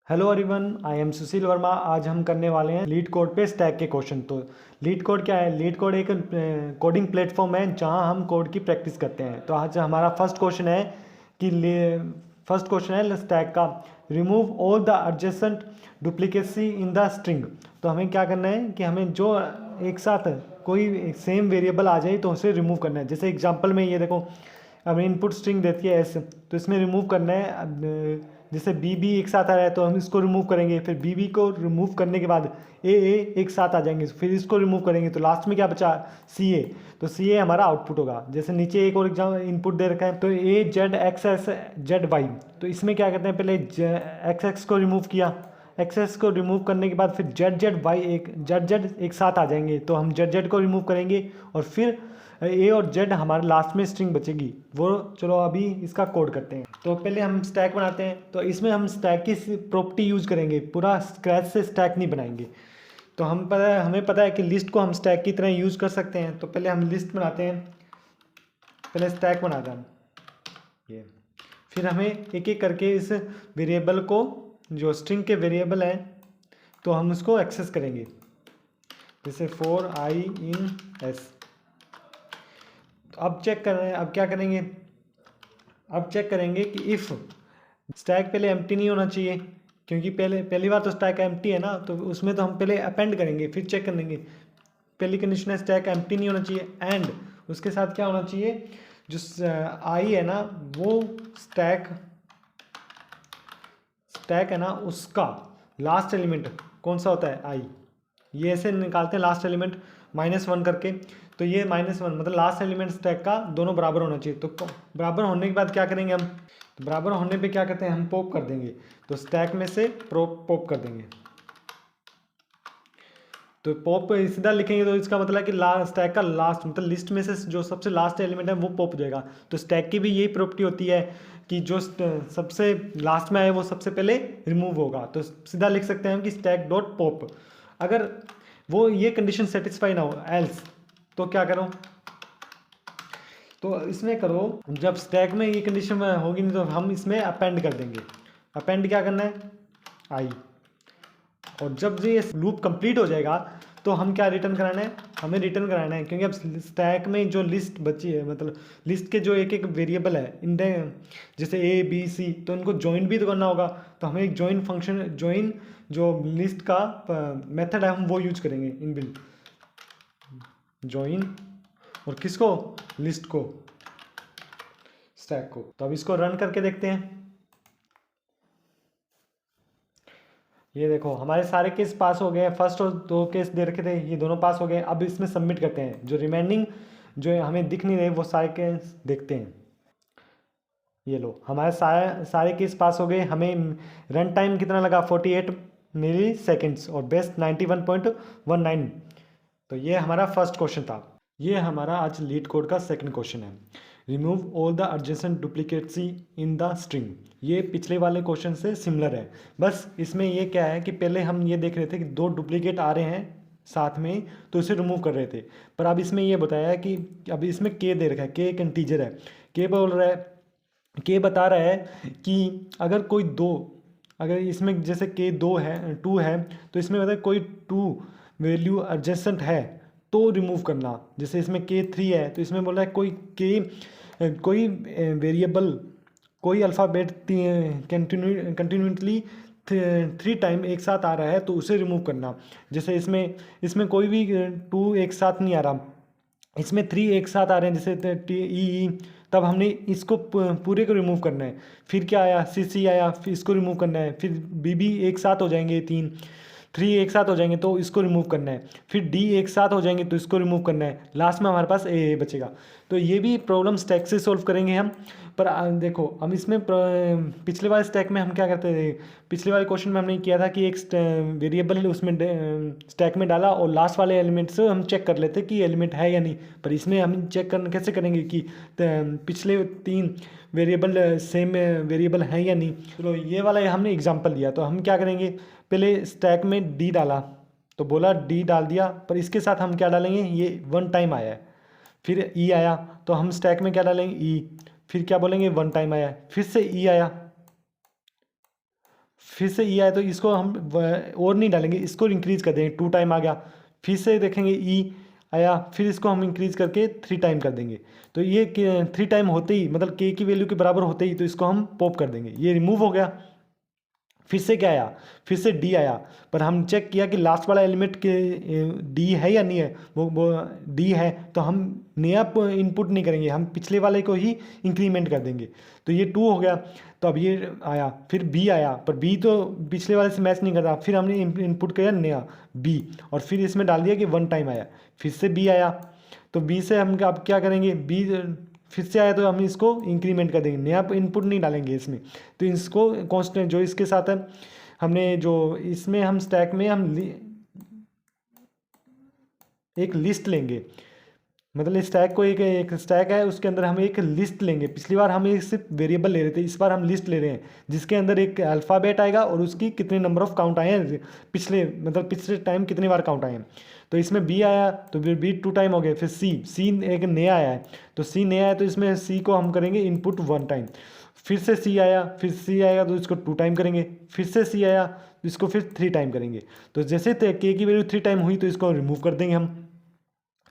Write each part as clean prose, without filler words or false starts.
Hello everyone, I am सुशील वर्मा। आज हम करने वाले हैं लीड कोड पे स्टैक के क्वेश्चन। तो लीड कोड क्या है? लीड कोड एक कोडिंग प्लेटफॉर्म है जहां हम कोड की प्रैक्टिस करते हैं। तो आज हमारा फर्स्ट क्वेश्चन है कि फर्स्ट क्वेश्चन है स्टैक का, remove all the adjacent duplicacy in the string. तो हमें क्या करना है कि हमें जो एक साथ कोई सेम वेरिएबल आ जाए तो उसे रिमूव करना है। जैसे एग्जांपल में ये देखो, हमें इनपुट स्ट्रिंग देती है एस, तो इसमें रिमूव करना है। जैसे बी बी एक साथ आ रहा है तो हम इसको रिमूव करेंगे, फिर बी बी को रिमूव करने के बाद ए ए एक साथ आ जाएंगे, फिर इसको रिमूव करेंगे तो लास्ट में क्या बचा? सी ए। तो सी ए हमारा आउटपुट होगा। जैसे नीचे एक और एग्जाम इनपुट दे रखा है, तो A Z X S Z Y. तो इसमें क्या करते हैं, पहले एक्स एक्स को रिमूव किया, एक्स एक्स को रिमूव करने के बाद फिर Z Z Y Z Z एक साथ आ जाएंगे, तो हम जेड जेड को रिमूव करेंगे और फिर ए और जेड हमारे लास्ट में स्ट्रिंग बचेगी वो। चलो अभी इसका कोड करते हैं। तो पहले हम स्टैक बनाते हैं। तो इसमें हम स्टैक की प्रॉपर्टी यूज करेंगे, पूरा स्क्रैच से स्टैक नहीं बनाएंगे। तो हमें पता है कि लिस्ट को हम स्टैक की तरह यूज कर सकते हैं। तो पहले हम लिस्ट बनाते हैं, पहले स्टैक बनाते हैं ये। फिर हमें एक एक करके इस वेरिएबल को, जो स्ट्रिंग के वेरिएबल हैं, तो हम उसको एक्सेस करेंगे। जैसे फॉर आई इन एस। अब चेक कर रहे हैं, अब क्या करेंगे, अब चेक करेंगे कि इफ़ स्टैक पहले एम्प्टी नहीं होना चाहिए, क्योंकि पहली बार तो स्टैक एम्प्टी है ना, तो उसमें तो हम पहले अपेंड करेंगे फिर चेक करेंगे। पहली कंडीशन है स्टैक एम्प्टी नहीं होना चाहिए, एंड उसके साथ क्या होना चाहिए, जो आई है ना वो स्टैक है ना उसका लास्ट एलिमेंट कौन सा होता है? आई। ये ऐसे निकालते हैं लास्ट एलिमेंट -1 करके। तो ये -1 मतलब लास्ट एलिमेंट स्टैक का दोनों बराबर होना चाहिए। तो बराबर होने के बाद क्या करेंगे हम, तो बराबर होने पे क्या करते हैं, हम पॉप कर देंगे। तो स्टैक में से पॉप कर देंगे। तो पॉप सीधा लिखेंगे तो इसका मतलब कि स्टैक का लास्ट मतलब लिस्ट में से जो सबसे लास्ट एलिमेंट है वो पॉप हो जाएगा। तो स्टैक की भी यही प्रॉपर्टी होती है कि जो सबसे लास्ट में आए वो सबसे पहले रिमूव होगा। तो सीधा लिख सकते हैं हम कि स्टैक डॉट पॉप। अगर वो ये कंडीशन सेटिस्फाई ना हो एल्स, तो क्या करो, तो इसमें करो, जब स्टैक में ये कंडीशन होगी नहीं तो हम इसमें अपेंड कर देंगे। अपेंड क्या करना है? आई। और जब ये लूप कंप्लीट हो जाएगा तो हम क्या रिटर्न कराना है, हमें रिटर्न कराना है, क्योंकि अब स्टैक में जो लिस्ट बची है, मतलब लिस्ट के जो एक एक वेरिएबल है जैसे ए बी सी, तो उनको ज्वाइन भी तो करना होगा। तो हमें एक ज्वाइन फंक्शन, ज्वाइन जो लिस्ट का मेथड है हम वो यूज करेंगे इनबिल्ट, ज्वाइन और किसको? लिस्ट को, स्टैक को। तो अब इसको रन करके देखते हैं। ये देखो हमारे सारे केस पास हो गए हैं। फर्स्ट और दो केस दे रखे थे, ये दोनों पास हो गए। अब इसमें सबमिट करते हैं। जो रिमेंडिंग जो हमें दिख नहीं रहे वो सारे केस देखते हैं। ये लो हमारे सारे केस पास हो गए। हमें रन टाइम कितना लगा? 48 मिली सेकेंड्स और बेस्ट 91.19। तो ये हमारा फर्स्ट क्वेश्चन था। ये हमारा आज लीड कोड का सेकंड क्वेश्चन है, remove all the adjacent duplicates in the string. ये पिछले वाले क्वेश्चन से सिमिलर है, बस इसमें ये क्या है कि पहले हम ये देख रहे थे कि दो डुप्लीकेट आ रहे हैं साथ में तो इसे रिमूव कर रहे थे। पर अब इसमें ये बताया है कि अब इसमें के दे रखा है, के एक इंटीजर है। के बोल रहा है, के बता रहा है कि अगर कोई दो, अगर इसमें जैसे के 2 है 2 है, तो इसमें मतलब कोई 2 वैल्यू एडजेसेंट है तो रिमूव करना। जैसे इसमें के 3 है तो इसमें बोल रहा है कोई वेरिएबल, कोई अल्फ़ाबेट कंटिन्यूटली 3 टाइम एक साथ आ रहा है तो उसे रिमूव करना। जैसे इसमें कोई भी 2 एक साथ नहीं आ रहा, इसमें 3 एक साथ आ रहे हैं, जैसे टी तब हमने इसको पूरे को रिमूव करना है। फिर क्या आया? सी सी आया, फिर इसको रिमूव करना है। फिर बी बी एक साथ हो जाएंगे, 3 एक साथ हो जाएंगे तो इसको रिमूव करना है। फिर डी एक साथ हो जाएंगे तो इसको रिमूव करना है। लास्ट में हमारे पास ए बचेगा। तो ये भी प्रॉब्लम स्टैक से सॉल्व करेंगे हम। पर देखो हम इसमें पिछले वाले स्टैक में हम क्या करते थे, पिछले वाले क्वेश्चन में हमने किया था कि एक वेरिएबल उसमें स्टैक में डाला और लास्ट वाले एलिमेंट से हम चेक कर लेते कि एलिमेंट है या नहीं। पर इसमें हम चेक करना कैसे करेंगे कि पिछले 3 वेरिएबल सेम वेरिएबल हैं या नहीं। चलो ये वाला हमने एग्जांपल दिया, तो हम क्या करेंगे, पहले स्टैक में डी डाला तो बोला डी डाल दिया, पर इसके साथ हम क्या डालेंगे, ये 1 टाइम आया है। फिर ई आया तो हम स्टैक में क्या डालेंगे? ई। फिर क्या बोलेंगे? 1 टाइम आया, फिर से ई आया, फिर से ई आया तो इसको हम और नहीं डालेंगे, इसको इंक्रीज कर देंगे, 2 टाइम आ गया। फिर से देखेंगे ई आया, फिर इसको हम इंक्रीज करके 3 टाइम कर देंगे। तो ये 3 टाइम होते ही, मतलब के की वैल्यू के बराबर होते ही, तो इसको हम पॉप कर देंगे, ये रिमूव हो गया। फिर से क्या आया, फिर से डी आया, पर हम चेक किया कि लास्ट वाला एलिमेंट के डी है या नहीं है, वो डी है, तो हम नया इनपुट नहीं करेंगे, हम पिछले वाले को ही इंक्रीमेंट कर देंगे। तो ये 2 हो गया। तो अब ये आया, फिर बी आया, पर बी तो पिछले वाले से मैच नहीं करता, फिर हमने इनपुट किया नया बी, और फिर इसमें डाल दिया कि 1 टाइम आया। फिर से बी आया, तो बी से हम अब क्या करेंगे, बी फिर से आया तो हम इसको इंक्रीमेंट कर देंगे, नया इनपुट नहीं डालेंगे इसमें। तो इसको कांस्टेंट जो इसके साथ है, हमने जो इसमें हम स्टैक में हम एक लिस्ट लेंगे, मतलब स्टैक को एक स्टैक है, उसके अंदर हम एक लिस्ट लेंगे। पिछली बार हम एक सिर्फ वेरिएबल ले रहे थे, इस बार हम लिस्ट ले रहे हैं, जिसके अंदर एक अल्फ़ाबेट आएगा और उसकी कितने नंबर ऑफ काउंट आए हैं पिछले, मतलब पिछले टाइम कितनी बार काउंट आए हैं। तो इसमें बी आया तो फिर बी 2 टाइम हो गए। फिर सी एक नया आया है, तो सी नया है तो इसमें सी को हम करेंगे इनपुट 1 टाइम। फिर से सी आया, फिर सी आएगा तो इसको 2 टाइम करेंगे। फिर से सी आया तो इसको फिर 3 टाइम करेंगे। तो जैसे के की वैल्यू 3 टाइम हुई तो इसको रिमूव कर देंगे हम।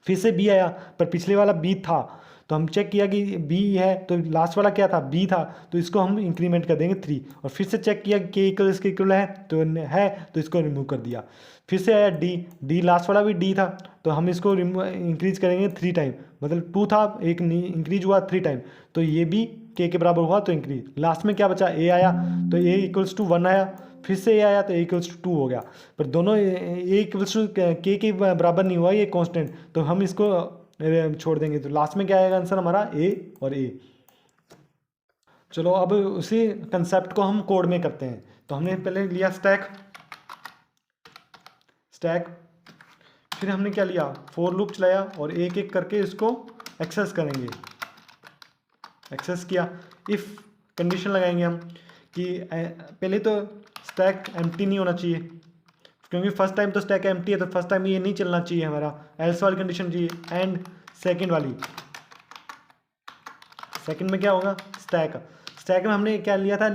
फिर से बी आया, पर पिछले वाला बी था, तो हम चेक किया कि बी है, तो लास्ट वाला क्या था, बी था, तो इसको हम इंक्रीमेंट कर देंगे 3। और फिर से चेक किया कि के इसके इक्वल है, तो इसको रिमूव कर दिया। फिर से आया डी लास्ट वाला भी डी था, तो हम इसको इंक्रीज करेंगे 3 टाइम, मतलब 2 था, एक इंक्रीज हुआ 3 टाइम, तो ये भी के बराबर हुआ, तो इंक्रीज। लास्ट में क्या बचा, ए आया, तो ए इक्वल्स टू 1 आया। फिर से ए आया तो ए इक्वल्स टू 2 हो गया, पर दोनों ए इक्वल्स टू के बराबर नहीं हुआ, ये कांस्टेंट, तो हम इसको छोड़ देंगे। तो लास्ट में क्या आएगा आंसर हमारा, ए और ए। चलो अब उसी कंसेप्ट को हम कोड में करते हैं। तो हमने पहले लिया स्टैक, फिर हमने क्या लिया, फॉर लूप चलाया और एक एक करके इसको एक्सेस करेंगे। एक्सेस किया, इफ़ कंडीशन लगाएंगे हम कि पहले तो स्टैक एम्प्टी नहीं होना चाहिए, क्योंकि फर्स्ट टाइम तो स्टैक एम्प्टी है, तो फर्स्ट टाइम ये नहीं चलना चाहिए हमारा, एल्स वाली कंडीशन चाहिए। एंड सेकंड वाली, सेकंड में क्या होगा, स्टैक में हमने क्या लिया था,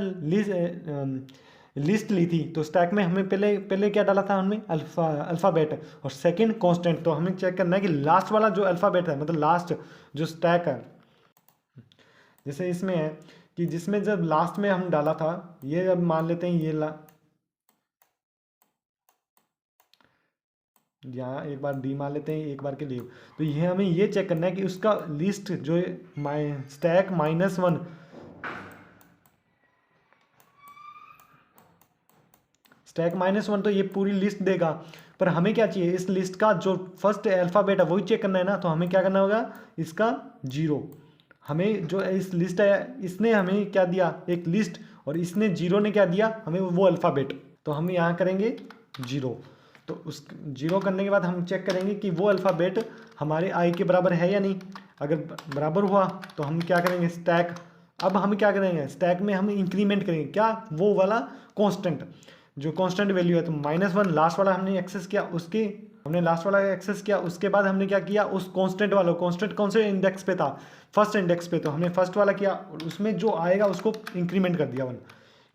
लिस्ट ली थी, तो स्टैक में हमें पहले क्या डाला था, हमने अल्फ़ाबेट, और सेकंड कांस्टेंट। तो हमें चेक करना है कि लास्ट वाला जो अल्फ़ाबेट है, मतलब लास्ट जो स्टैक है, जैसे इसमें है कि जिसमें जब लास्ट में हम डाला था, ये जब मान लेते हैं ये यहाँ एक बार डी मान लेते हैं एक बार के लिए। तो ये हमें ये चेक करना है कि उसका लिस्ट जो स्टैक -1, स्टैक -1 तो ये पूरी लिस्ट देगा, पर हमें क्या चाहिए, इस लिस्ट का जो फर्स्ट अल्फ़ाबेट है वही चेक करना है ना। तो हमें क्या करना होगा, इसका 0, हमें जो इस लिस्ट है, इसने हमें क्या दिया, एक लिस्ट, और इसने 0 ने क्या दिया हमें, वो अल्फ़ाबेट। तो हम यहाँ करेंगे 0, तो उस 0 करने के बाद हम चेक करेंगे कि वो अल्फ़ाबेट हमारे आई के बराबर है या नहीं। अगर बराबर हुआ तो हम क्या करेंगे, स्टैक। अब हम क्या करेंगे, स्टैक में हम इंक्रीमेंट करेंगे क्या, वो वाला कांस्टेंट, जो कांस्टेंट वैल्यू है। तो -1 लास्ट वाला हमने एक्सेस किया, हमने लास्ट वाला एक्सेस किया, उसके बाद हमने क्या किया, उस कांस्टेंट वाला, कांस्टेंट कौन से इंडेक्स पे था, फर्स्ट इंडेक्स पे, तो हमने फर्स्ट वाला किया, और उसमें जो आएगा उसको इंक्रीमेंट कर दिया 1।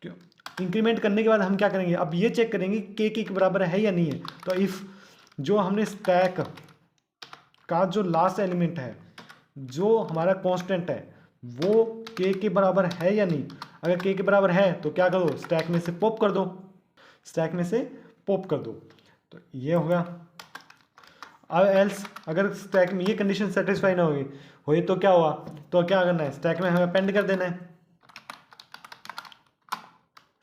क्यों, इंक्रीमेंट करने के बाद हम क्या करेंगे, अब ये चेक करेंगे के बराबर है या नहीं है। तो इफ़ जो हमने स्टैक का जो लास्ट एलिमेंट है, जो हमारा कांस्टेंट है, वो के बराबर है या नहीं। अगर के बराबर है तो क्या करो, स्टैक में से पॉप कर दो, तो ये हो गया। अब एल्स अगर स्टैक में ये कंडीशन सेटिस्फाई ना हुई तो क्या हुआ, तो क्या करना है, स्टैक में हमें अपेंड कर देना है।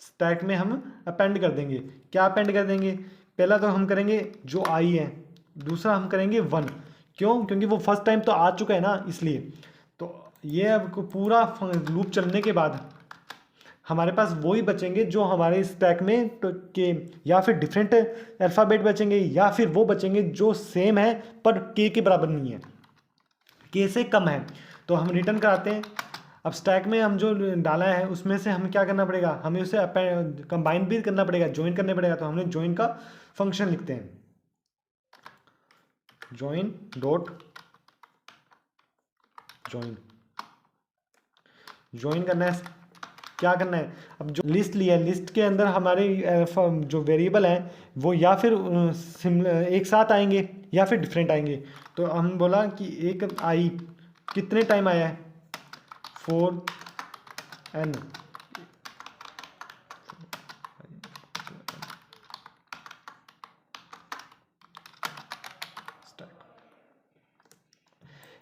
स्टैक में हम अपेंड कर देंगे, क्या अपेंड कर देंगे, पहला तो हम करेंगे जो आई है, दूसरा हम करेंगे 1। क्यों, क्योंकि वो फर्स्ट टाइम तो आ चुका है ना, इसलिए। तो ये अब पूरा लूप चलने के बाद हमारे पास वही बचेंगे जो हमारे स्टैक में के, या फिर डिफरेंट अल्फ़ाबेट बचेंगे, या फिर वो बचेंगे जो सेम है पर के बराबर नहीं है, के से कम है। तो हम रिटर्न कराते हैं। अब स्टैक में हम जो डाला है उसमें से हमें क्या करना पड़ेगा, हमें उसे कंबाइन भी करना पड़ेगा, ज्वाइन करने पड़ेगा। तो हमने ज्वाइन का फंक्शन लिखते हैं, ज्वाइन डॉट ज्वाइन करना है क्या करना है, अब जो लिस्ट लिया है लिस्ट के अंदर हमारे जो वेरिएबल हैं वो या फिर एक साथ आएंगे या फिर डिफरेंट आएंगे। तो हम बोला कि एक आई कितने टाइम आया है, 4n,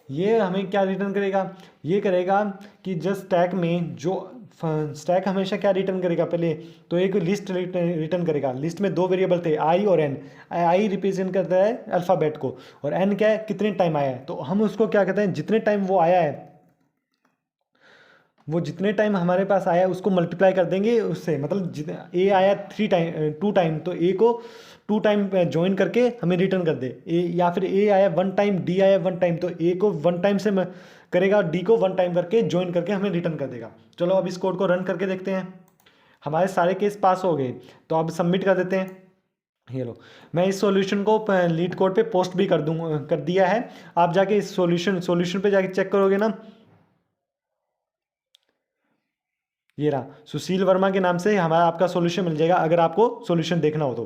ये हमें क्या रिटर्न करेगा, ये करेगा कि जस्ट स्टैक में जो स्टैक हमेशा क्या रिटर्न करेगा, पहले तो एक लिस्ट रिटर्न करेगा। लिस्ट में दो वेरिएबल थे आई और एन। आई रिप्रेजेंट करता है अल्फ़ाबेट को और एन क्या है, कितने टाइम आया है। तो हम उसको क्या कहते हैं, जितने टाइम वो आया है, वो जितने टाइम हमारे पास आया उसको मल्टीप्लाई कर देंगे उससे, मतलब ए आया 2 टाइम तो ए को 2 टाइम ज्वाइन करके हमें रिटर्न कर दे ए, या फिर ए आया 1 टाइम, डी आया 1 टाइम तो ए को 1 टाइम से करेगा, डी को 1 टाइम करके ज्वाइन करके हमें रिटर्न कर देगा। चलो अब इस कोड को रन करके देखते हैं। हमारे सारे केस पास हो गए, तो अब सबमिट कर देते हैं। ये लो, मैं इस सॉल्यूशन को लीड कोड पे पोस्ट भी कर दिया है। आप जाके इस सॉल्यूशन पे जाके चेक करोगे ना, ये रहा, सुशील वर्मा के नाम से हमारा आपका सॉल्यूशन मिल जाएगा, अगर आपको सॉल्यूशन देखना हो तो।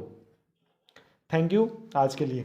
थैंक यू आज के लिए।